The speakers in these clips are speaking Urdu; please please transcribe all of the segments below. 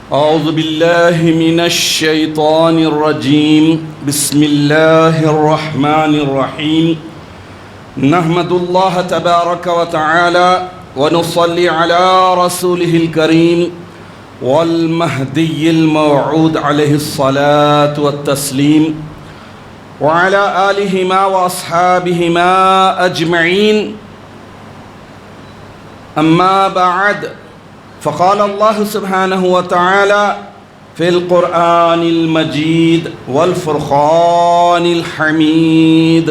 أعوذ بالله من الشيطان الرجيم. بسم الله الرحمن الرحيم. نحمد الله تبارك وتعالى ونصلي على رسوله الكريم والمهدي الموعود عليه الصلاة والتسليم وعلى آلهما وأصحابهما أجمعين. أما بعد، فقال الله سبحانه وتعالى في القرآن المجيد والفرقان الحميد.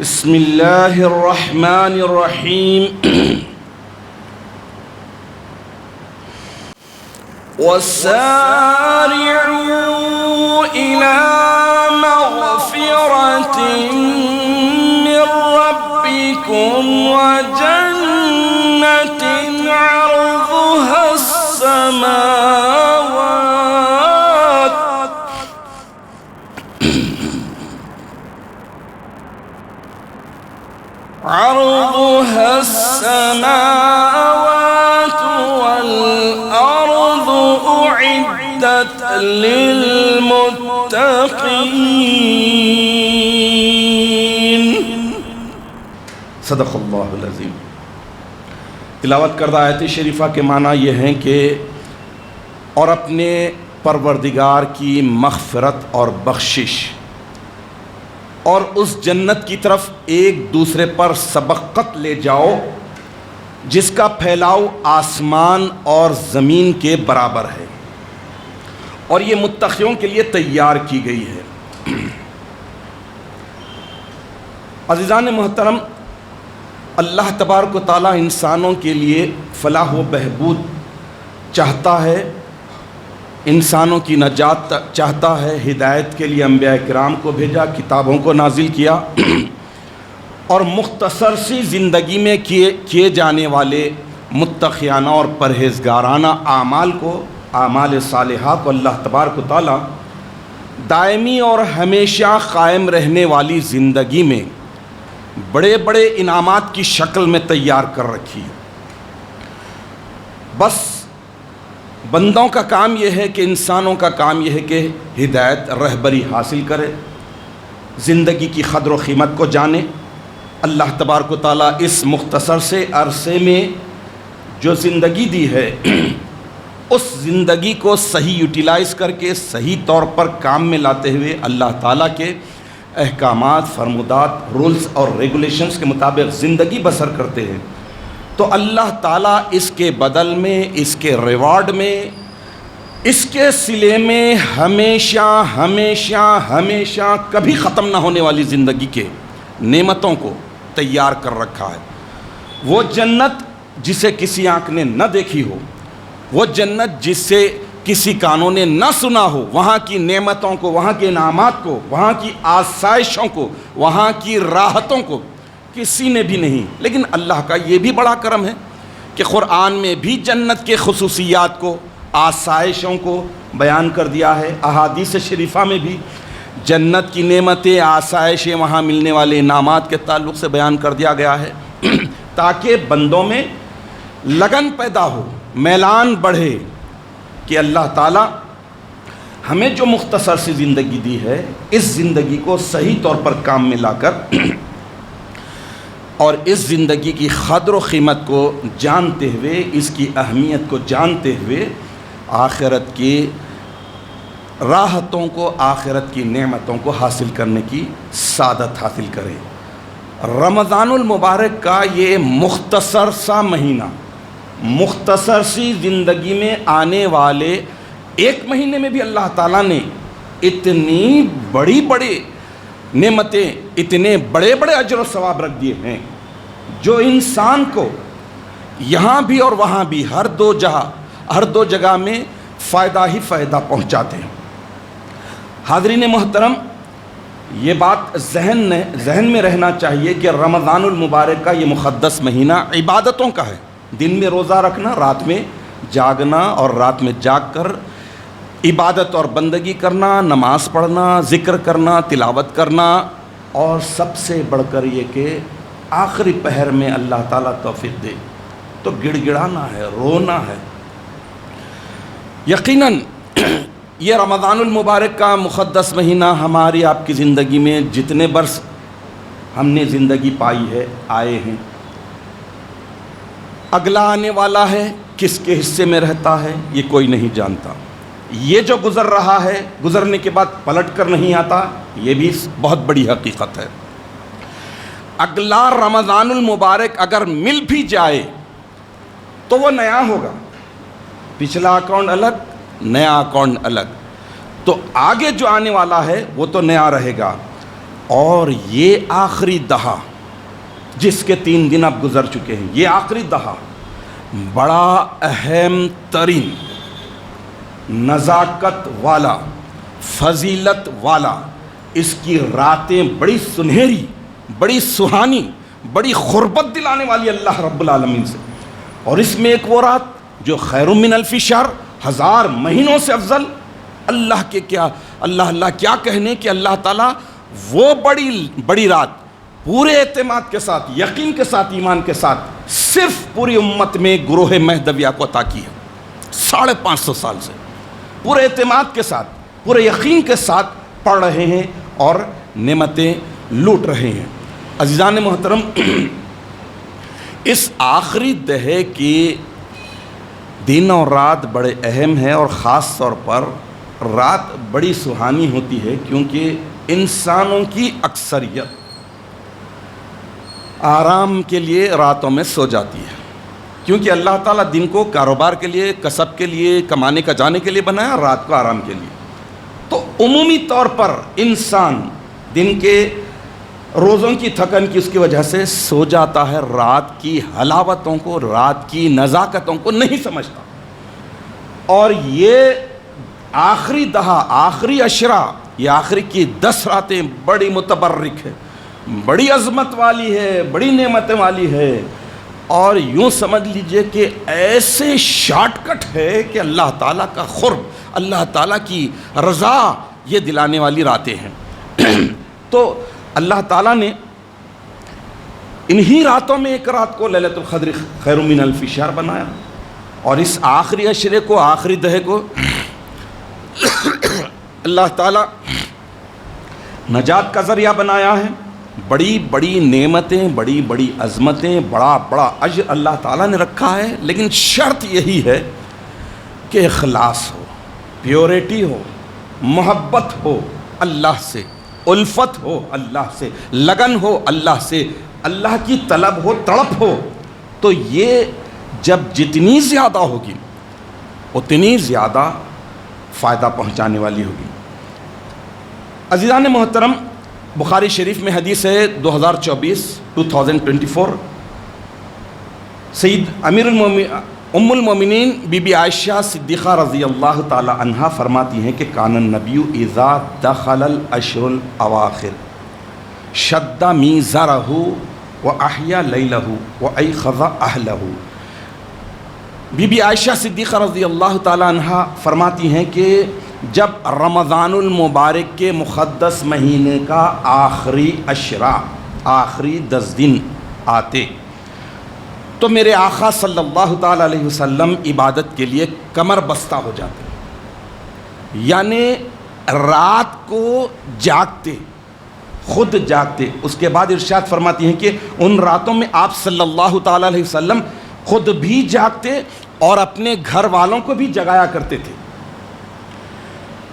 بسم الله الرحمن الرحيم. وسارعوا إلى مغفرة من ربكم وجنة عرضها السماوات والأرض أعدت للمتقين. صدق اللہ العظیم. تلاوت کردہ آیت شریفہ کے معنی یہ ہیں کہ اور اپنے پروردگار کی مغفرت اور بخشش اور اس جنت کی طرف ایک دوسرے پر سبقت لے جاؤ جس کا پھیلاؤ آسمان اور زمین کے برابر ہے، اور یہ متقیوں کے لیے تیار کی گئی ہے. عزیزان محترم، اللہ تبارک و تعالیٰ انسانوں کے لیے فلاح و بہبود چاہتا ہے، انسانوں کی نجات چاہتا ہے. ہدایت کے لیے انبیاء کرام کو بھیجا، کتابوں کو نازل کیا، اور مختصر سی زندگی میں کیے جانے والے متقیانہ اور پرہیزگارانہ اعمال کو، اعمال صالحہ کو اللہ تبارک و تعالیٰ دائمی اور ہمیشہ قائم رہنے والی زندگی میں بڑے بڑے انعامات کی شکل میں تیار کر رکھی ہے. بس بندوں کا کام یہ ہے کہ انسانوں کا کام یہ ہے کہ ہدایت رہبری حاصل کرے، زندگی کی قدر و قیمت کو جانے. اللہ تبارک و تعالیٰ اس مختصر سے عرصے میں جو زندگی دی ہے اس زندگی کو صحیح یوٹیلائز کر کے صحیح طور پر کام میں لاتے ہوئے اللہ تعالیٰ کے احکامات، فرمودات، رولز اور ریگولیشنز کے مطابق زندگی بسر کرتے ہیں تو اللہ تعالیٰ اس کے بدل میں، اس کے ریوارڈ میں، اس کے صلے میں ہمیشہ ہمیشہ ہمیشہ کبھی ختم نہ ہونے والی زندگی کے نعمتوں کو تیار کر رکھا ہے. وہ جنت جسے کسی آنکھ نے نہ دیکھی ہو، وہ جنت جس سے کسی کانوں نے نہ سنا ہو، وہاں کی نعمتوں کو، وہاں کے انعامات کو، وہاں کی آسائشوں کو، وہاں کی راحتوں کو کسی نے بھی نہیں. لیکن اللہ کا یہ بھی بڑا کرم ہے کہ قرآن میں بھی جنت کے خصوصیات کو، آسائشوں کو بیان کر دیا ہے. احادیث شریفہ میں بھی جنت کی نعمتیں، آسائشیں، وہاں ملنے والے انعامات کے تعلق سے بیان کر دیا گیا ہے تاکہ بندوں میں لگن پیدا ہو، میلان بڑھے کہ اللہ تعالیٰ ہمیں جو مختصر سی زندگی دی ہے اس زندگی کو صحیح طور پر کام میں لا کر اور اس زندگی کی قدر و قیمت کو جانتے ہوئے، اس کی اہمیت کو جانتے ہوئے آخرت کی راحتوں کو، آخرت کی نعمتوں کو حاصل کرنے کی سعادت حاصل کرے. رمضان المبارک کا یہ مختصر سا مہینہ، مختصر سی زندگی میں آنے والے ایک مہینے میں بھی اللہ تعالیٰ نے اتنی بڑی بڑی نعمتیں، اتنے بڑے بڑے اجر و ثواب رکھ دیے ہیں جو انسان کو یہاں بھی اور وہاں بھی ہر دو جگہ میں فائدہ ہی فائدہ پہنچاتے ہیں. حاضرین محترم، یہ بات ذہن میں رہنا چاہیے کہ رمضان المبارک کا یہ مقدس مہینہ عبادتوں کا ہے. دن میں روزہ رکھنا، رات میں جاگنا اور رات میں جاگ کر عبادت اور بندگی کرنا، نماز پڑھنا، ذکر کرنا، تلاوت کرنا، اور سب سے بڑھ کر یہ کہ آخری پہر میں اللہ تعالیٰ توفیق دے تو گڑ گڑانا ہے، رونا ہے. یقیناً یہ رمضان المبارک کا مقدس مہینہ ہماری آپ کی زندگی میں جتنے برس ہم نے زندگی پائی ہے آئے ہیں، اگلا آنے والا ہے، کس کے حصے میں رہتا ہے یہ کوئی نہیں جانتا۔ یہ جو گزر رہا ہے گزرنے کے بعد پلٹ کر نہیں آتا، یہ بھی بہت بڑی حقیقت ہے۔ اگلا رمضان المبارک اگر مل بھی جائے تو وہ نیا ہوگا، پچھلا اکاؤنٹ الگ، نیا اکاؤنٹ الگ، تو آگے جو آنے والا ہے وہ تو نیا رہے گا۔ اور یہ آخری دہا جس کے 3 دن اب گزر چکے ہیں، یہ آخری دہا بڑا اہم ترین، نزاکت والا، فضیلت والا، اس کی راتیں بڑی سنہری، بڑی سہانی، بڑی قربت دلانے والی اللہ رب العالمین سے۔ اور اس میں ایک وہ رات جو خیر من الف شہر، 1000 مہینوں سے افضل، اللہ کے کیا اللہ کیا کہنے کہ اللہ تعالیٰ وہ بڑی رات پورے اعتماد کے ساتھ، یقین کے ساتھ، ایمان کے ساتھ صرف پوری امت میں گروہ مہدویہ کو عطا کی ہے 550 سال سے، پورے اعتماد کے ساتھ، پورے یقین کے ساتھ پڑھ رہے ہیں اور نعمتیں لوٹ رہے ہیں۔ عزیزان محترم، اس آخری دہے کی دن اور رات بڑے اہم ہے، اور خاص طور پر رات بڑی سہانی ہوتی ہے کیونکہ انسانوں کی اکثریت آرام کے لیے راتوں میں سو جاتی ہے، کیونکہ اللہ تعالیٰ دن کو کاروبار کے لیے، کسب کے لیے، کمانے کا جانے کے لیے بنایا، رات کو آرام کے لیے۔ تو عمومی طور پر انسان دن کے روزوں کی تھکن کی اس کی وجہ سے سو جاتا ہے، رات کی حلاوتوں کو، رات کی نزاکتوں کو نہیں سمجھتا۔ اور یہ آخری دہا، آخری عشرہ، یہ آخری کی 10 راتیں بڑی متبرک ہے، بڑی عظمت والی ہے، بڑی نعمتیں والی ہے، اور یوں سمجھ لیجئے کہ ایسے شارٹ کٹ ہے کہ اللہ تعالیٰ کا قرب، اللہ تعالیٰ کی رضا یہ دلانے والی راتیں ہیں۔ تو اللہ تعالیٰ نے انہی راتوں میں ایک رات کو لیلۃ القدر خیر من الف شہر بنایا، اور اس آخری عشرے کو، آخری دہے کو اللہ تعالیٰ نجات کا ذریعہ بنایا ہے۔ بڑی بڑی نعمتیں، بڑی بڑی عظمتیں، بڑا بڑا اجر اللہ تعالیٰ نے رکھا ہے، لیکن شرط یہی ہے کہ اخلاص ہو، پیورٹی ہو، محبت ہو اللہ سے، الفت ہو اللہ سے، لگن ہو اللہ سے، اللہ کی طلب ہو، تڑپ ہو۔ تو یہ جب جتنی زیادہ ہوگی اتنی زیادہ فائدہ پہنچانے والی ہوگی۔ عزیزان محترم، بخاری شریف میں حدیث ہے 2024 سید ام المومنین بی بی عائشہ صدیقہ رضی اللہ تعالی عنہا فرماتی ہیں کہ کان النبی اذا دخل الاشر الاواخر شد میزرہ واحیا لیلہ وایقظ اہلہ۔ بی بی عائشہ صدیقہ رضی اللہ تعالی عنہا فرماتی ہیں کہ جب رمضان المبارک کے مقدس مہینے کا آخری عشرہ، آخری 10 دن آتے تو میرے آقا صلی اللہ تعالی علیہ وسلم عبادت کے لیے کمر بستہ ہو جاتے، یعنی رات کو جاگتے، خود جاگتے۔ اس کے بعد ارشاد فرماتی ہیں کہ ان راتوں میں آپ صلی اللہ تعالی علیہ وسلم خود بھی جاگتے اور اپنے گھر والوں کو بھی جگایا کرتے تھے۔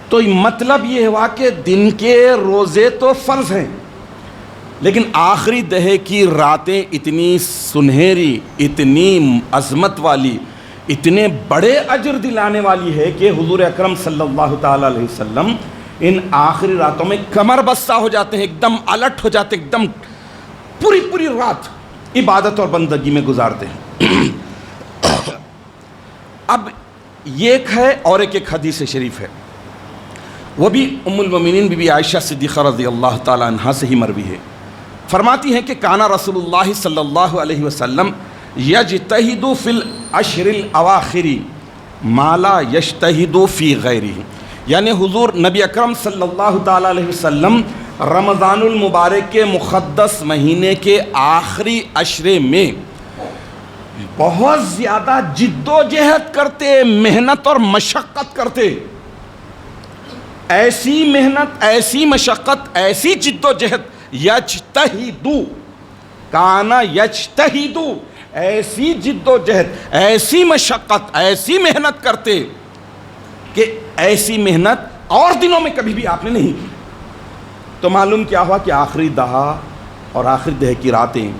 تو مطلب یہ ہوا کہ دن کے روزے تو فرض ہیں، لیکن آخری دہے کی راتیں اتنی سنہری، اتنی عظمت والی، اتنے بڑے اجر دلانے والی ہے کہ حضور اکرم صلی اللہ تعالی علیہ وسلم ان آخری راتوں میں کمر بستہ ہو جاتے ہیں، ایک دم الرٹ ہو جاتے ہیں، ایک دم پوری رات عبادت اور بندگی میں گزارتے ہیں۔ اب یہ ایک ہے، اور ایک حدیث شریف ہے، وہ بھی ام المومنین بی بی عائشہ صدیقہ رضی اللہ تعالی عنہا سے ہی مروی ہے۔ فرماتی ہیں کہ کانا رسول اللہ صلی اللہ علیہ وسلم یجتہد فی العشر الاواخر ما لا یجتہد فی غیرہ، یعنی حضور نبی اکرم صلی اللہ تعالی علیہ وسلم رمضان المبارک کے مقدس مہینے کے آخری عشرے میں بہت زیادہ جد و جہد کرتے، محنت اور مشقت کرتے، ایسی محنت، ایسی مشقت، ایسی جد و جہد، یجتہدو، کانا یجتہدو، ایسی جد و جہد، ایسی مشقت، ایسی محنت کرتے کہ ایسی محنت اور دنوں میں کبھی بھی آپ نے نہیں کی۔ تو معلوم کیا ہوا کہ آخری دہا اور آخری دہ کی راتیں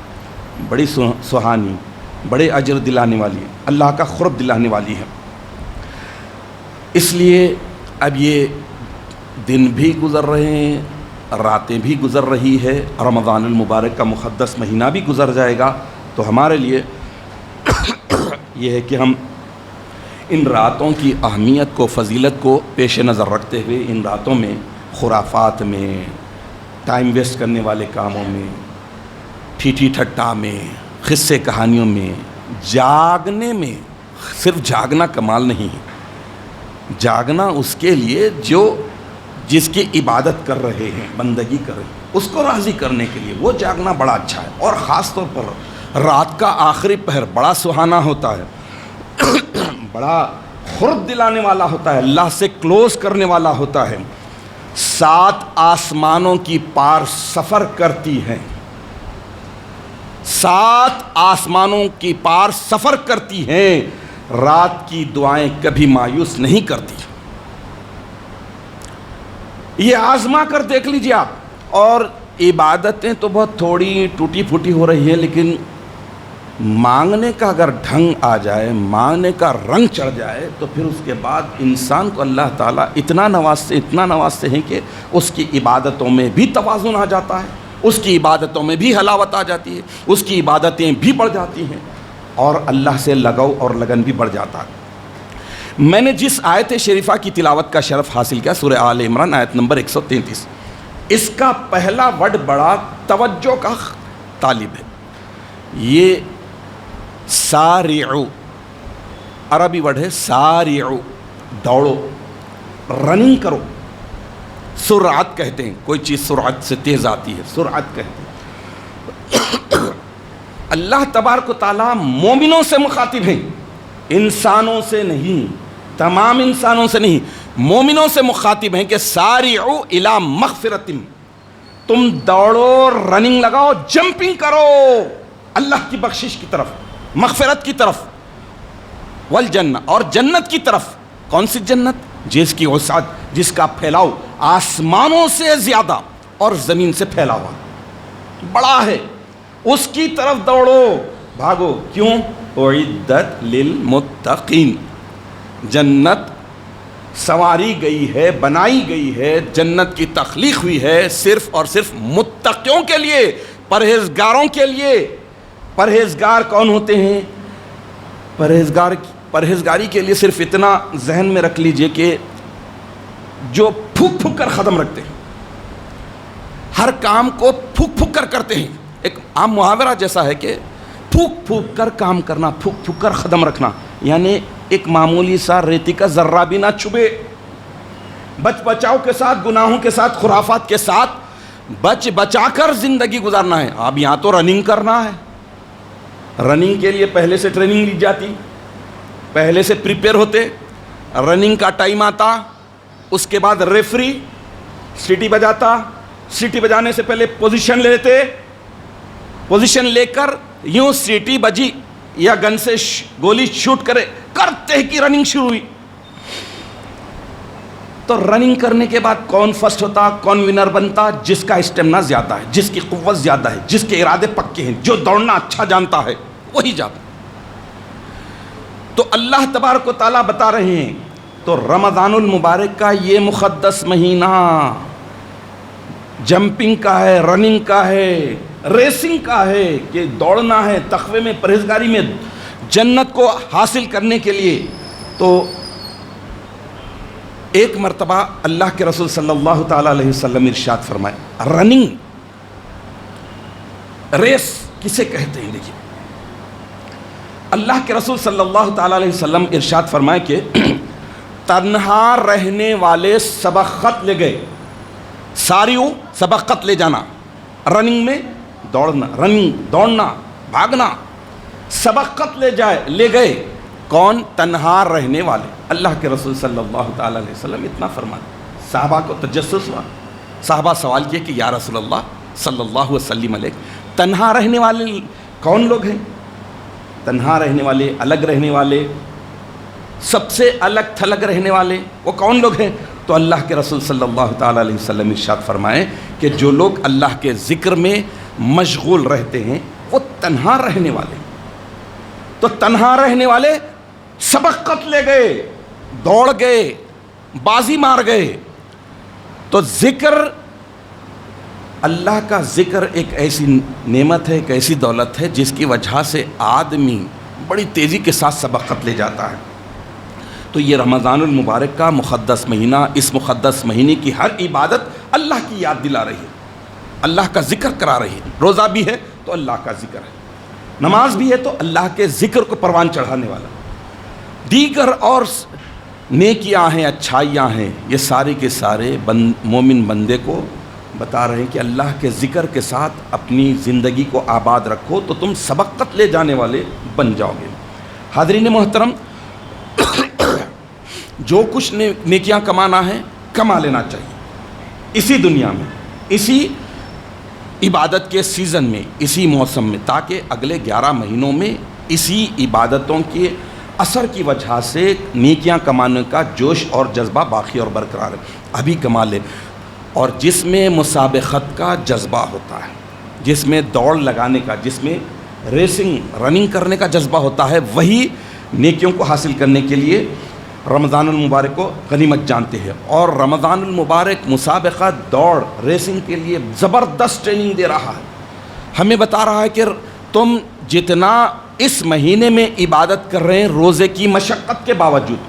بڑی سہانی، بڑے اجر دلانے والی ہیں، اللہ کا قرب دلانے والی ہیں۔ اس لیے اب یہ دن بھی گزر رہے ہیں، راتیں بھی گزر رہی ہے، رمضان المبارک کا مقدس مہینہ بھی گزر جائے گا، تو ہمارے لیے یہ ہے کہ ہم ان راتوں کی اہمیت کو، فضیلت کو پیش نظر رکھتے ہوئے ان راتوں میں خرافات میں، ٹائم ویسٹ کرنے والے کاموں میں، ٹھیٹھی ٹھٹا میں، قصے کہانیوں میں، جاگنے میں، صرف جاگنا کمال نہیں ہے، جاگنا اس کے لیے جو جس کی عبادت کر رہے ہیں، بندگی کر رہے ہیں، اس کو راضی کرنے کے لیے وہ جاگنا بڑا اچھا ہے۔ اور خاص طور پر رات کا آخری پہر بڑا سہانا ہوتا ہے، بڑا قرب دلانے والا ہوتا ہے، اللہ سے کلوز کرنے والا ہوتا ہے۔ 7 آسمانوں کی پار سفر کرتی ہیں، 7 آسمانوں کی پار سفر کرتی ہیں، رات کی دعائیں کبھی مایوس نہیں کرتی۔ یہ آزما کر دیکھ لیجیے آپ۔ اور عبادتیں تو بہت تھوڑی ٹوٹی پھوٹی ہو رہی ہیں، لیکن مانگنے کا اگر ڈھنگ آ جائے، مانگنے کا رنگ چڑھ جائے، تو پھر اس کے بعد انسان کو اللہ تعالیٰ اتنا نوازتے ہیں کہ اس کی عبادتوں میں بھی توازن آ جاتا ہے، اس کی عبادتوں میں بھی حلاوت آ جاتی ہے، اس کی عبادتیں بھی بڑھ جاتی ہیں، اور اللہ سے لگاؤ اور لگن بھی بڑھ جاتا ہے۔ میں نے جس آیت شریفہ کی تلاوت کا شرف حاصل کیا، سورہ آل عمران آیت نمبر 133، اس کا پہلا ورڈ بڑا توجہ کا طالب ہے۔ یہ سارعو عربی ورڈ ہے، سارعو، دوڑو، رننگ کرو، سرعت کہتے ہیں، کوئی چیز سرعت سے تیز آتی ہے، سرعت کہتے ہیں۔ اللہ تبارک و تعالیٰ مومنوں سے مخاطب ہیں، انسانوں سے نہیں، تمام انسانوں سے نہیں، مومنوں سے مخاطب ہیں کہ سارعو الی مغفرۃ، تم دوڑو، رننگ لگاؤ، جمپنگ کرو اللہ کی بخشش کی طرف، مغفرت کی طرف، والجنہ، اور جنت کی طرف۔ کون سی جنت؟ جس کی وسعت، جس کا پھیلاؤ آسمانوں سے زیادہ اور زمین سے پھیلا ہوا بڑا ہے، اس کی طرف دوڑو، بھاگو۔ کیوں؟ اعدت للمتقین، جنت سنواری گئی ہے، بنائی گئی ہے، جنت کی تخلیق ہوئی ہے صرف اور صرف متقیوں کے لیے، پرہیزگاروں کے لیے۔ پرہیزگار کون ہوتے ہیں؟ پرہیزگاری کے لیے صرف اتنا ذہن میں رکھ لیجئے کہ جو پھک پھک کر قدم رکھتے ہیں، ہر کام کو پھک پھک کر کرتے ہیں۔ ایک عام محاورہ جیسا ہے کہ پھک پھک کر کام کرنا، پھک پھک کر قدم رکھنا، یعنی ایک معمولی سا ریتی کا ذرہ بھی نہ چھبے، بچ بچاؤ کے ساتھ، گناہوں کے ساتھ، خرافات کے ساتھ بچ بچا کر زندگی گزارنا ہے۔ اب یہاں تو رننگ کرنا ہے، رننگ کے لیے پہلے سے ٹریننگ لی جاتی، پہلے سے پریپیئر ہوتے، رننگ کا ٹائم آتا، اس کے بعد ریفری سیٹی بجاتا، سیٹی بجانے سے پہلے پوزیشن لیتے، پوزیشن لے کر یوں سیٹی بجی یا گن سے گولی شوٹ کرتے کی رننگ شروع ہوئی۔ تو رننگ کرنے کے بعد کون فرسٹ ہوتا، کون ونر بنتا؟ جس کا اسٹیمنا زیادہ ہے، جس کی قوت زیادہ ہے، جس کے ارادے پکے ہیں، جو دوڑنا اچھا جانتا ہے، وہی جاتا۔ تو اللہ تبارک و تعالیٰ بتا رہے ہیں، تو رمضان المبارک کا یہ مقدس مہینہ جمپنگ کا ہے، رننگ کا ہے، ریسنگ کا ہے، کہ دوڑنا ہے تقوی میں، پرہیزگاری میں، جنت کو حاصل کرنے کے لیے۔ تو ایک مرتبہ اللہ کے رسول صلی اللہ تعالیٰ علیہ وسلم ارشاد فرمائے، رننگ، ریس کسے کہتے ہیں؟ دیکھیے، اللہ کے رسول صلی اللہ تعالیٰ علیہ وسلم ارشاد فرمائے کہ تنہا رہنے والے سبقت لے گئے، ساریوں سبقت لے جانا، رننگ میں دوڑنا، رننگ دوڑنا، بھاگنا، سبقت لے گئے کون؟ تنہا رہنے والے۔ اللہ کے رسول صلی اللہ تعالیٰ علیہ وسلم اتنا فرماتے، صحابہ کو تجسس ہوا، صحابہ سوال کیے کہ یا رسول اللہ صلی اللہ وسلم علیہ، تنہا رہنے والے کون لوگ ہیں؟ تنہا رہنے والے، الگ رہنے والے، سب سے الگ تھلگ رہنے والے وہ کون لوگ ہیں؟ تو اللہ کے رسول صلی اللہ تعالیٰ علیہ وسلم ارشاد فرمائے کہ جو لوگ اللہ کے ذکر میں مشغول رہتے ہیں وہ تنہا رہنے والے۔ تو تنہا رہنے والے سبقت لے گئے، دوڑ گئے، بازی مار گئے۔ تو ذکر، اللہ کا ذکر ایک ایسی نعمت ہے، ایک ایسی دولت ہے جس کی وجہ سے آدمی بڑی تیزی کے ساتھ سبقت لے جاتا ہے۔ تو یہ رمضان المبارک کا مقدس مہینہ، اس مقدس مہینے کی ہر عبادت اللہ کی یاد دلا رہی ہے، اللہ کا ذکر کرا رہی ہے۔ روزہ بھی ہے تو اللہ کا ذکر ہے، نماز بھی ہے تو اللہ کے ذکر کو پروان چڑھانے والا، دیگر اور نیکیاں ہیں، اچھائیاں ہیں، یہ سارے کے سارے مومن بندے کو بتا رہے ہیں کہ اللہ کے ذکر کے ساتھ اپنی زندگی کو آباد رکھو تو تم سبقت لے جانے والے بن جاؤ گے۔ حاضرین محترم، جو کچھ نیکیاں کمانا ہے کما لینا چاہیے اسی دنیا میں، اسی عبادت کے سیزن میں، اسی موسم میں، تاکہ اگلے 11 مہینوں میں اسی عبادتوں کے اثر کی وجہ سے نیکیاں کمانے کا جوش اور جذبہ باقی اور برقرار ہے، ابھی کما لے۔ اور جس میں مسابقت کا جذبہ ہوتا ہے، جس میں دوڑ لگانے کا، جس میں رننگ کرنے کا جذبہ ہوتا ہے، وہی نیکیوں کو حاصل کرنے کے لیے رمضان المبارک کو غنیمت جانتے ہیں۔ اور رمضان المبارک مسابقہ، دوڑ، ریسنگ کے لیے زبردست ٹریننگ دے رہا ہے، ہمیں بتا رہا ہے کہ تم جتنا اس مہینے میں عبادت کر رہے ہیں، روزے کی مشقت کے باوجود،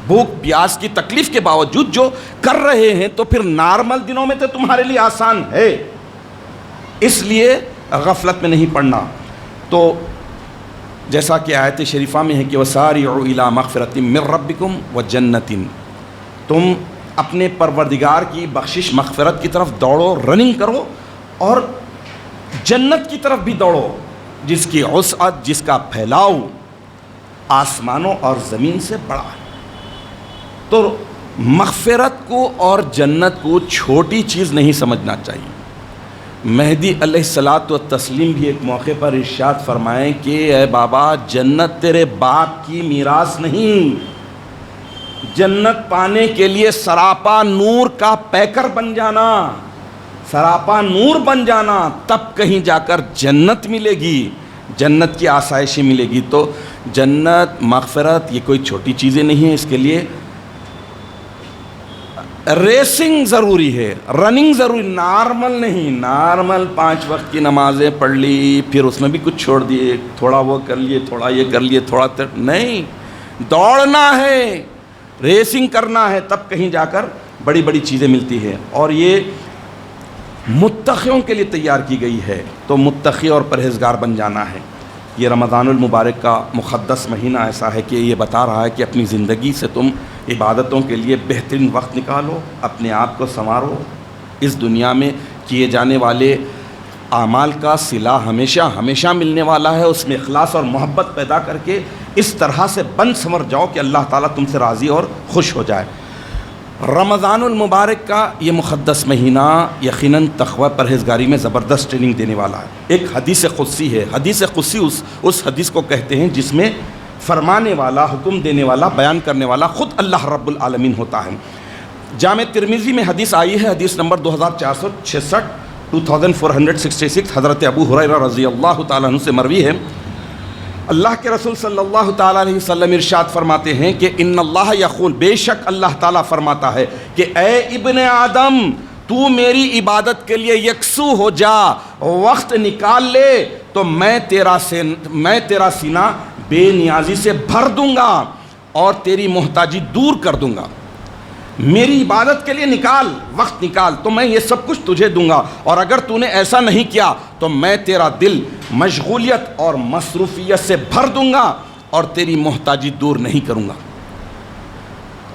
بھوک پیاس کی تکلیف کے باوجود جو کر رہے ہیں، تو پھر نارمل دنوں میں تو تمہارے لیے آسان ہے، اس لیے غفلت میں نہیں پڑنا۔ تو جیسا کہ آیت شریفہ میں ہے کہ وَسَارِعُوا إِلَىٰ مَغْفِرَةٍ مِّن رَبِّكُمْ وَجَنَّةٍ، تم اپنے پروردگار کی بخشش مغفرت کی طرف دوڑو، رننگ کرو، اور جنت کی طرف بھی دوڑو جس کی وسعت، جس کا پھیلاؤ آسمانوں اور زمین سے بڑا ہے۔ تو مغفرت کو اور جنت کو چھوٹی چیز نہیں سمجھنا چاہیے۔ مہدی علیہ الصلاۃ والتسلیم بھی ایک موقع پر ارشاد فرمائیں کہ اے بابا، جنت تیرے باپ کی میراث نہیں، جنت پانے کے لیے سراپا نور کا پیکر بن جانا، سراپا نور بن جانا، تب کہیں جا کر جنت ملے گی، جنت کی آسائشیں ملے گی۔ تو جنت، مغفرت، یہ کوئی چھوٹی چیزیں نہیں ہیں، اس کے لیے ریسنگ ضروری ہے، رننگ ضروری، نارمل نہیں۔ نارمل 5 وقت کی نمازیں پڑھ لی، پھر اس میں بھی کچھ چھوڑ دیے، تھوڑا وہ کر لیے، تھوڑا یہ کر لیے، تھوڑا نہیں، دوڑنا ہے، ریسنگ کرنا ہے، تب کہیں جا کر بڑی بڑی چیزیں ملتی ہیں۔ اور یہ متقیوں کے لیے تیار کی گئی ہے، تو متقی اور پرہیزگار بن جانا ہے۔ یہ رمضان المبارک کا مقدس مہینہ ایسا ہے کہ یہ بتا رہا ہے کہ اپنی زندگی سے تم عبادتوں کے لیے بہترین وقت نکالو، اپنے آپ کو سنوارو، اس دنیا میں کیے جانے والے اعمال کا صلہ ہمیشہ ہمیشہ ملنے والا ہے، اس میں اخلاص اور محبت پیدا کر کے اس طرح سے بن سنور جاؤ کہ اللہ تعالیٰ تم سے راضی اور خوش ہو جائے۔ رمضان المبارک کا یہ مقدس مہینہ یقیناً تقوی پرہیزگاری میں زبردست ٹریننگ دینے والا ہے۔ ایک حدیث قدسی ہے، حدیث قدسی اس حدیث کو کہتے ہیں جس میں فرمانے والا، حکم دینے والا، بیان کرنے والا خود اللہ رب العالمین ہوتا ہے۔ جامع ترمذی میں حدیث آئی ہے، حدیث نمبر 2466، 2466، حضرت ابو ہریرہ رضی اللہ تعالیٰ عنہ سے مروی ہے۔ اللہ کے رسول صلی اللہ تعالیٰ علیہ وسلم ارشاد فرماتے ہیں کہ ان اللہ یقول، بے شک اللہ تعالیٰ فرماتا ہے کہ اے ابن آدم، تو میری عبادت کے لیے یکسو ہو جا، وقت نکال لے تو میں تیرا سینہ بے نیازی سے بھر دوں گا اور تیری محتاجی دور کر دوں گا۔ میری عبادت کے لیے وقت نکال تو میں یہ سب کچھ تجھے دوں گا، اور اگر تو نے ایسا نہیں کیا تو میں تیرا دل مشغولیت اور مصروفیت سے بھر دوں گا اور تیری محتاجی دور نہیں کروں گا۔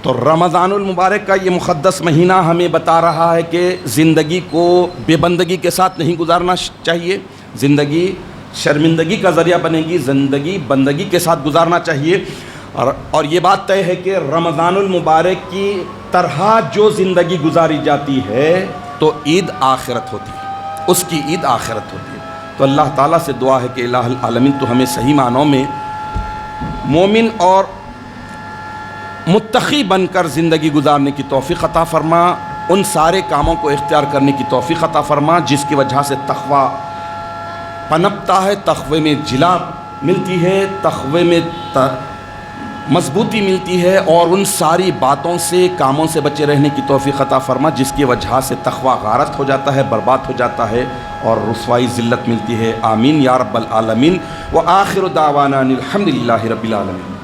تو رمضان المبارک کا یہ مقدس مہینہ ہمیں بتا رہا ہے کہ زندگی کو بے بندگی کے ساتھ نہیں گزارنا چاہیے، زندگی شرمندگی کا ذریعہ بنے گی، زندگی بندگی کے ساتھ گزارنا چاہیے۔ اور یہ بات طے ہے کہ رمضان المبارک کی طرح جو زندگی گزاری جاتی ہے تو عید آخرت ہوتی ہے، اس کی عید آخرت ہوتی ہے۔ تو اللہ تعالیٰ سے دعا ہے کہ الہ العالمین تو ہمیں صحیح معنوں میں مومن اور متقی بن کر زندگی گزارنے کی توفیق عطا فرما، ان سارے کاموں کو اختیار کرنے کی توفیق عطا فرما جس کی وجہ سے تقوی پنپتا ہے، تقوی میں جلا ملتی ہے، تقوی میں مضبوطی ملتی ہے، اور ان ساری باتوں سے کاموں سے بچے رہنے کی توفیق عطا فرما جس کی وجہ سے تقوی غارت ہو جاتا ہے، برباد ہو جاتا ہے اور رسوائی ذلت ملتی ہے۔ آمین یا رب العالمین۔ وآخر دعوانا الحمدللہ رب العالمین۔